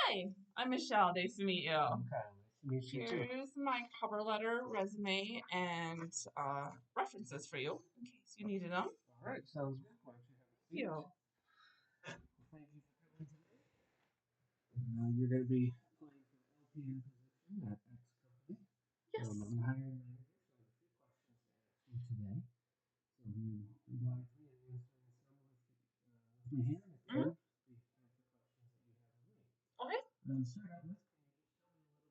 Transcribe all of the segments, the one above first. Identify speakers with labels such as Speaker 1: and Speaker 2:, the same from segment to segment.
Speaker 1: Hi, I'm Michelle. Nice to meet you.
Speaker 2: I'm Kyle. Nice to meet you too.
Speaker 1: Here's my cover letter, resume, and references for you in case you needed them.
Speaker 2: All right, sounds good. Why don't you have a
Speaker 1: Thank
Speaker 2: seat?
Speaker 1: you.
Speaker 2: Thank you for coming today. You're going to be applying for the LPN position at X Company.
Speaker 1: Yes.
Speaker 2: I'm the hiring manager, so I have a few questions to ask you today. So if you oblige me in answering some with my hand, if
Speaker 1: Mhm.
Speaker 2: can, the answer questions that you have of me.
Speaker 1: Okay.
Speaker 2: Start out with,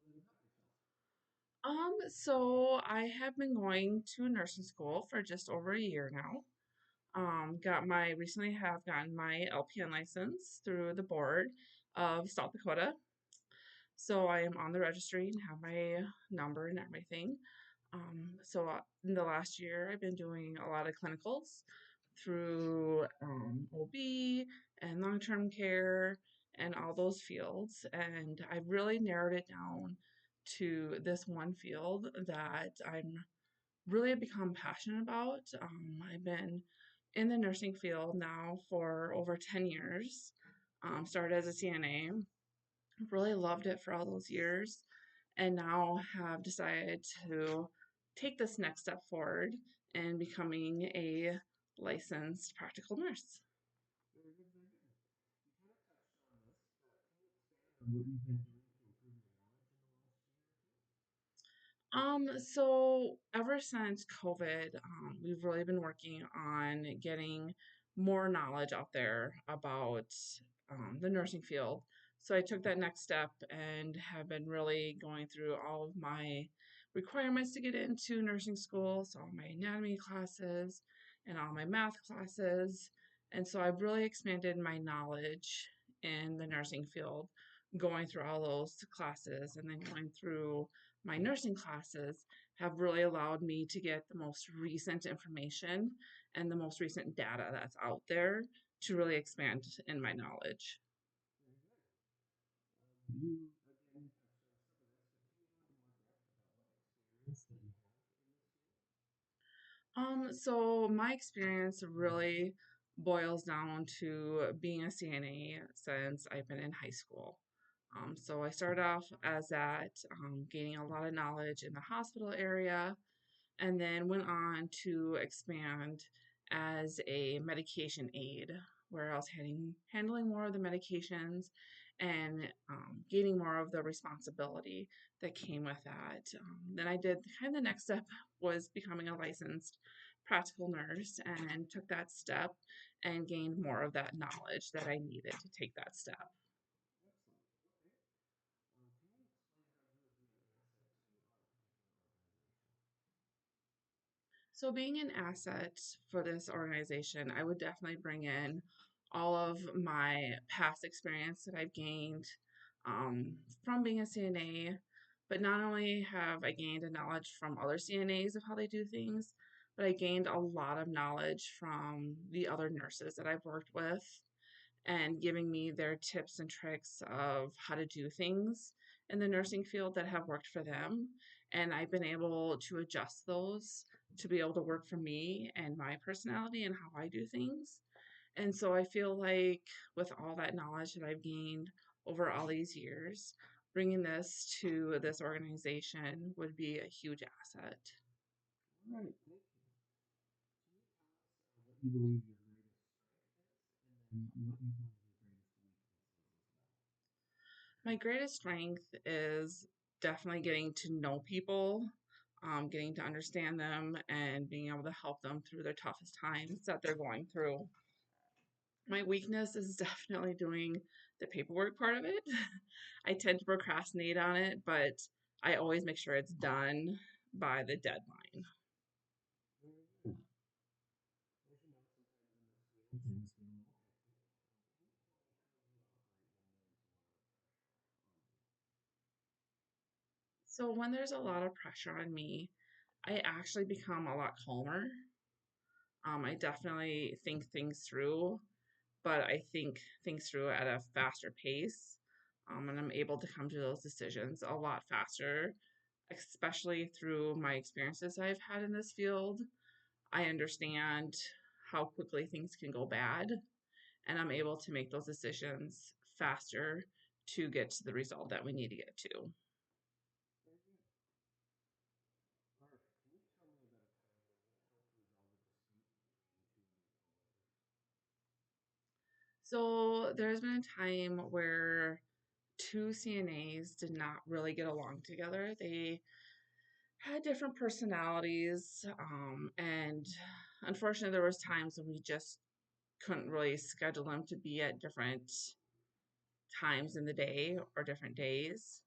Speaker 2: can you just tell me a little bit about yourself?
Speaker 1: So I have been going to nursing school for just over a year now. Recently have gotten my LPN license through the board of South Dakota. So I am on the registry and have my number and everything. In the last year, I've been doing a lot of clinicals through OB and long term care and all those fields. And I've really narrowed it down to this one field that I'm really become passionate about. I've been in the nursing field now for over 10 years. Started as a CNA, really loved it for all those years, and now have decided to take this next step forward in becoming a licensed practical nurse.
Speaker 2: Very good, very good. You kind of touched on this, but can you expand on what you've been doing to improve your knowledge in the last year or two?
Speaker 1: So ever since COVID, we've really been working on getting more knowledge out there about the nursing field. So I took that next step and have been really going through all of my requirements to get into nursing school, so all my anatomy classes and all my math classes. And so I've really expanded my knowledge in the nursing field, going through all those classes and then going through my nursing classes have really allowed me to get the most recent information and the most recent data that's out there to really expand in my knowledge.
Speaker 2: Very good. You again touched on some of this, but can you go into more depth about what experience that you have in this field?
Speaker 1: So my experience really boils down to being a CNA since I've been in high school. So I started off as that, gaining a lot of knowledge in the hospital area, and then went on to expand as a medication aide, where I was handling more of the medications and gaining more of the responsibility that came with that. Then I did kind of the next step was becoming a licensed practical nurse and took that step and gained more of that knowledge that I needed to take that step.
Speaker 2: Excellent. Okay. Can you explain how you would be an asset to our particular organization?
Speaker 1: So, being an asset for this organization, I would definitely bring in all of my past experience that I've gained from being a CNA. But not only have I gained a knowledge from other CNAs of how they do things, but I gained a lot of knowledge from the other nurses that I've worked with and giving me their tips and tricks of how to do things in the nursing field that have worked for them. And I've been able to adjust those to be able to work for me and my personality and how I do things. And so I feel like with all that knowledge that I've gained over all these years, bringing this to this organization would be a huge asset.
Speaker 2: All right. Thank you. Can you tell us what you believe your greatest strength is, and then what you believe your greatest weakness is as well?
Speaker 1: My greatest strength is definitely getting to know people, getting to understand them, and being able to help them through their toughest times that they're going through. My weakness is definitely doing the paperwork part of it. I tend to procrastinate on it, but I always make sure it's done by the deadline.
Speaker 2: Very good. As you know, sometimes in this field things get a little hectic. Can you tell me how you operate when there's a lot of pressure on you?
Speaker 1: So, when there's a lot of pressure on me, I actually become a lot calmer. I definitely think things through, but I think things through at a faster pace. And I'm able to come to those decisions a lot faster, especially through my experiences I've had in this field. I understand how quickly things can go bad, and I'm able to make those decisions faster to get to the result that we need to get to.
Speaker 2: Very good. All right. Can you tell me about a time when you helped resolve a dispute between two coworkers?
Speaker 1: So there's been a time where two CNAs did not really get along together. They had different personalities, and unfortunately, there was times when we just couldn't really schedule them to be at different times in the day or different days.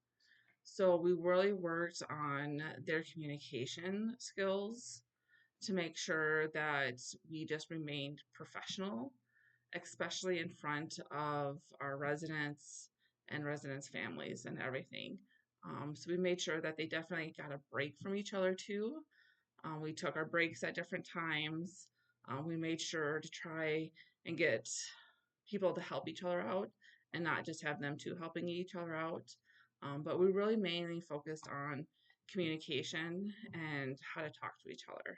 Speaker 1: So we really worked on their communication skills to make sure that we just remained professional, especially in front of our residents and residents' families and everything. So we made sure that they definitely got a break from each other too. We took our breaks at different times. We made sure to try and get people to help each other out and not just have them two helping each other out. But we really mainly focused on communication and how to talk to each other.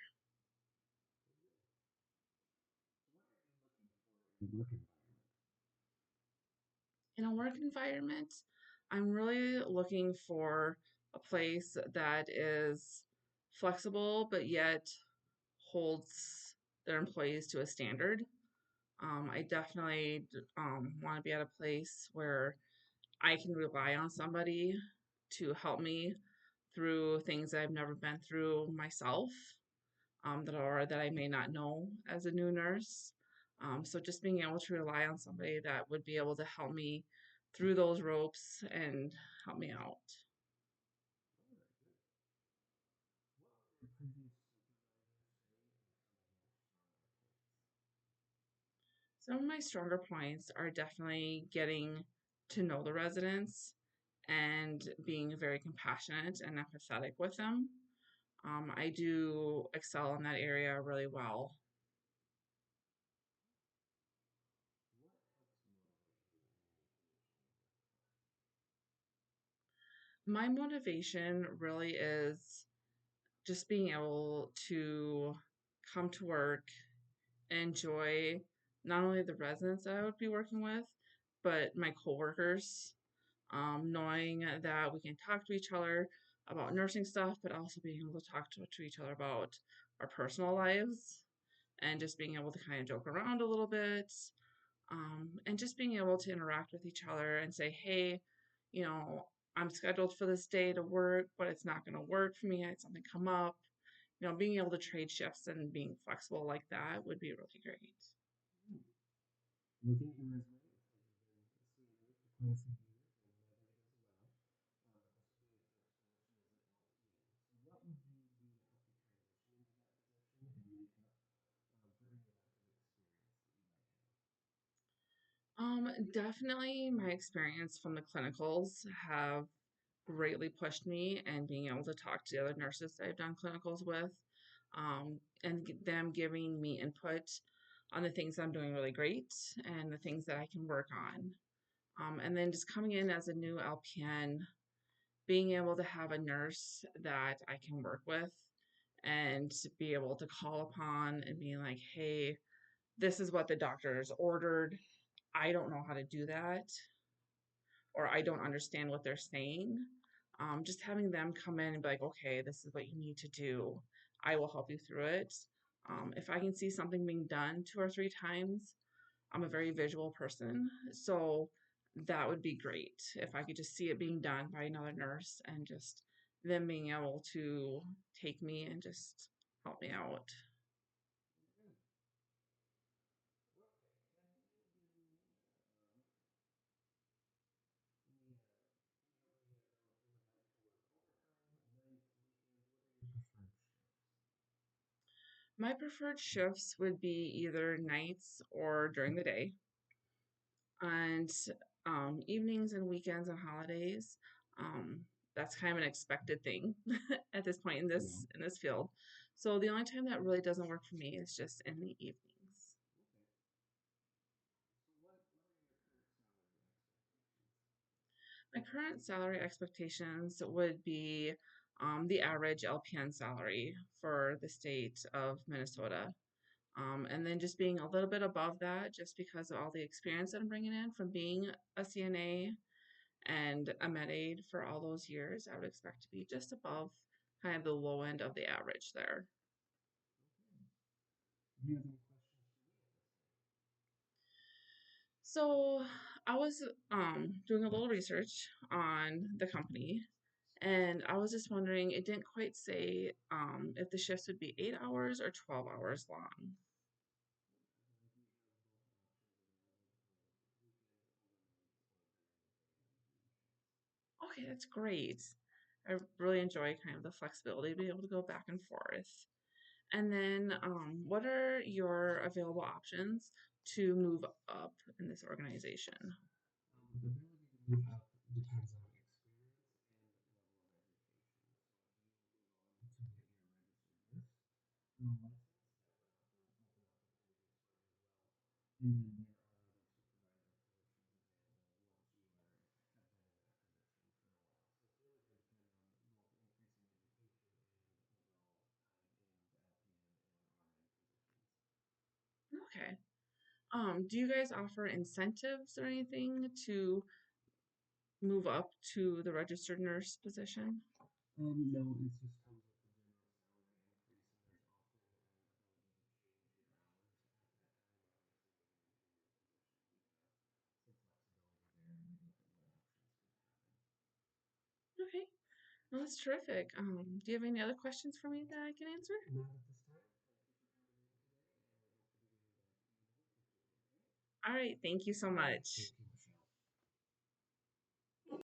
Speaker 2: Very good. What are you looking for in a work environment?
Speaker 1: In a work environment, I'm really looking for a place that is flexible but yet holds their employees to a standard. I definitely want to be at a place where I can rely on somebody to help me through things I've never been through myself, that I may not know as a new nurse. So just being able to rely on somebody that would be able to help me through those ropes and help me out.
Speaker 2: All right, good. What would your previous supervisor say are some of your stronger points?
Speaker 1: Some of my stronger points are definitely getting to know the residents and being very compassionate and empathetic with them. I do excel in that area really well.
Speaker 2: What helps motivate you in engaging with the work?
Speaker 1: My motivation really is just being able to come to work and enjoy not only the residents that I would be working with, but my coworkers, knowing that we can talk to each other about nursing stuff, but also being able to talk to each other about our personal lives and just being able to kind of joke around a little bit, and just being able to interact with each other and say, hey, I'm scheduled for this day to work, but it's not going to work for me. I had something come up. Being able to trade shifts and being flexible like that would be really great.
Speaker 2: Hmm. Looking at your resume, it looks like you've been a CNA for quite a few years and med aid as well. This position is at Greene. So, what would you do to help you transition into that position and make up for any lack of experience that you might have?
Speaker 1: Definitely my experience from the clinicals have greatly pushed me and being able to talk to the other nurses that I've done clinicals with, and them giving me input on the things I'm doing really great and the things that I can work on. And then just coming in as a new LPN, being able to have a nurse that I can work with and be able to call upon and being like, hey, this is what the doctor's ordered. I don't know how to do that, or I don't understand what they're saying. Just having them come in and be like, okay, this is what you need to do. I will help you through it. If I can see something being done two or three times, I'm a very visual person. So that would be great if I could just see it being done by another nurse and just them being able to take me and just help me out.
Speaker 2: Very good. Okay. Can you give me any idea about if you would like to work overtime, nights, weekends? What are your preferred shifts?
Speaker 1: My preferred shifts would be either nights or during the day. And evenings and weekends and holidays. Um, that's kind of an expected thing at this point in
Speaker 2: Yeah.
Speaker 1: this field. So the only time that really doesn't work for me is just in the evenings.
Speaker 2: Okay. So, what are your current salary expectations?
Speaker 1: My current salary expectations would be the average LPN salary for the state of Minnesota. And then just being a little bit above that, just because of all the experience that I'm bringing in from being a CNA And a med aid for all those years, I would expect to be just above kind of the low end of the average there.
Speaker 2: Okay. Do you have any questions for me at this time?
Speaker 1: So I was doing a little research on the company, and I was just wondering, it didn't quite say if the shifts would be 8 hours or 12 hours long.
Speaker 2: We have both options available, weekend, overnight, or during the day afternoon shifts.
Speaker 1: Okay, that's great. I really enjoy kind of the flexibility to be able to go back and forth. And then, what are your available options to move up in this organization?
Speaker 2: The ability to move up depends on experience and level of education. So if you move on to get your registered nurse license, that would open opportunities for you as well. And then there are other supervisor positions available once you have been in that position for a while. So it's really going to depend on both increasing education and overall time in the LPN and RN positions.
Speaker 1: Okay. Do you guys offer incentives or anything to move up to the registered nurse position?
Speaker 2: No, it just comes with the general salary increase, and there's often an ability to change your hours at that time. Obviously, when you're in your position, you have some flexibility there, and we look at what options could happen.
Speaker 1: Okay, well, that's terrific. Do you have any other questions for me that I can answer?
Speaker 2: Not at this time. Thank you for coming in today, and we hope to be getting back to you in the future. Okay?
Speaker 1: All right, thank you so much.
Speaker 2: Thank you.